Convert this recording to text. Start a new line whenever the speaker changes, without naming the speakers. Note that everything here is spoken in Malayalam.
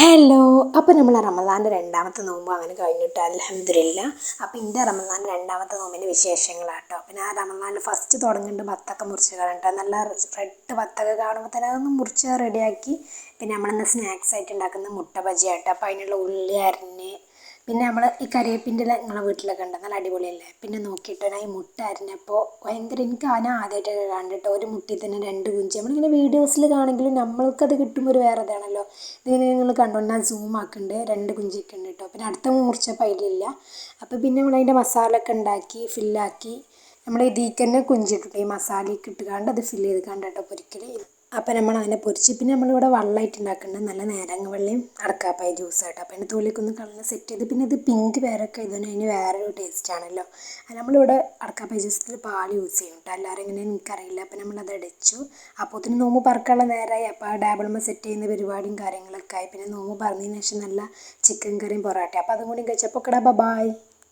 ഹലോ. അപ്പോൾ നമ്മൾ റമദാൻ്റെ രണ്ടാമത്തെ നോമ്പ് അങ്ങനെ കഴിഞ്ഞിട്ട് അൽഹംദുലില്ലാ. അപ്പോൾ എൻ്റെ റമദാൻ രണ്ടാമത്തെ നോമ്പിൻ്റെ വിശേഷങ്ങളാട്ടോ. പിന്നെ ആ റമദാനിൽ ഫസ്റ്റ് തുടങ്ങുന്നുണ്ട് ബത്തൊക്കെ മുറിച്ച് കളഞ്ഞിട്ട് നല്ല റെഡ് ബത്തൊക്കെ കാണുമ്പോൾ തന്നെ അതൊന്ന് മുറിച്ച് റെഡിയാക്കി. പിന്നെ നമ്മളിന്ന് സ്നാക്സ് ആയിട്ട് ഉണ്ടാക്കുന്ന മുട്ട ബജി ആട്ടോ. അപ്പോൾ അതിനുള്ള ഉള്ളി അരിഞ്ഞ് പിന്നെ നമ്മൾ ഈ കരിവേപ്പിൻ്റെ ഇല നിങ്ങളെ വീട്ടിലൊക്കെ ഉണ്ട്, നല്ല അടിപൊളിയല്ലേ. പിന്നെ നോക്കിയിട്ട് ഞാൻ ഈ മുട്ട അരിഞ്ഞപ്പോൾ ഭയങ്കര എനിക്ക് ആദ്യമായിട്ടൊക്കെ കണ്ടിട്ട് ഒരു മുട്ടയിൽ തന്നെ രണ്ട് കുഞ്ചി. നമ്മളിങ്ങനെ വീഡിയോസിൽ കാണെങ്കിലും നമ്മൾക്കത് കിട്ടുമ്പോൾ ഒരു വേറെ ഇതാണല്ലോ. ഇതിങ്ങനെ നിങ്ങൾ കണ്ടോ, ഞാൻ സൂം ആക്കുന്നുണ്ട്, രണ്ട് കുഞ്ചിയൊക്കെ ഉണ്ട് കേട്ടോ. പിന്നെ അടുത്ത മുറിച്ചപ്പോൾ അതിലില്ല. അപ്പോൾ പിന്നെ നമ്മളതിൻ്റെ മസാല ഒക്കെ ഉണ്ടാക്കി ഫില്ലാക്കി നമ്മൾ ഇതിലേക്ക് തന്നെ കുഞ്ചിട്ടിട്ട് ഈ മസാലയൊക്കെ ഇട്ടുകൊണ്ട് അത് ഫില്ല് ചെയ്ത് കണ്ടിട്ടോ പൊരിക്കൽ. അപ്പോൾ നമ്മൾ അങ്ങനെ പൊരിച്ച് പിന്നെ നമ്മളിവിടെ വെള്ളമായിട്ട് ഉണ്ടാക്കുന്നുണ്ട്, നല്ല നാരങ്ങ വെള്ളയും അടക്കാപ്പായ ജ്യൂസ് കേട്ടോ. അപ്പോൾ അതിൻ്റെ തൊലിയൊക്കെ ഒന്ന് കളഞ്ഞ് സെറ്റ് ചെയ്ത് പിന്നെ ഇത് പിങ്ക് പേരൊക്കെ ഇതിന് അതിന് വേറൊരു ടേസ്റ്റ് ആണല്ലോ. അത് നമ്മളിവിടെ അടക്കാപ്പായ ജ്യൂസിൽ പാൽ യൂസ് ചെയ്യും കേട്ടോ, എല്ലാവരും എങ്ങനെയാണെന്ന് എനിക്കറിയില്ല. അപ്പോൾ നമ്മളത് അടച്ചു. അപ്പോഴത്തേന് നോമ്പ് പറക്കാനുള്ള നേരമായി. അപ്പോൾ ആ ടേബിളുമ്മ സെറ്റ് ചെയ്യുന്ന പരിപാടിയും കാര്യങ്ങളൊക്കെ ആയി. പിന്നെ നോമ്പ് പറഞ്ഞതിന് ശേഷം നല്ല ചിക്കൻ കറിയും പൊറോട്ട. അപ്പോൾ അതും കൂടി കഴിച്ചപ്പോൾ ബൈ.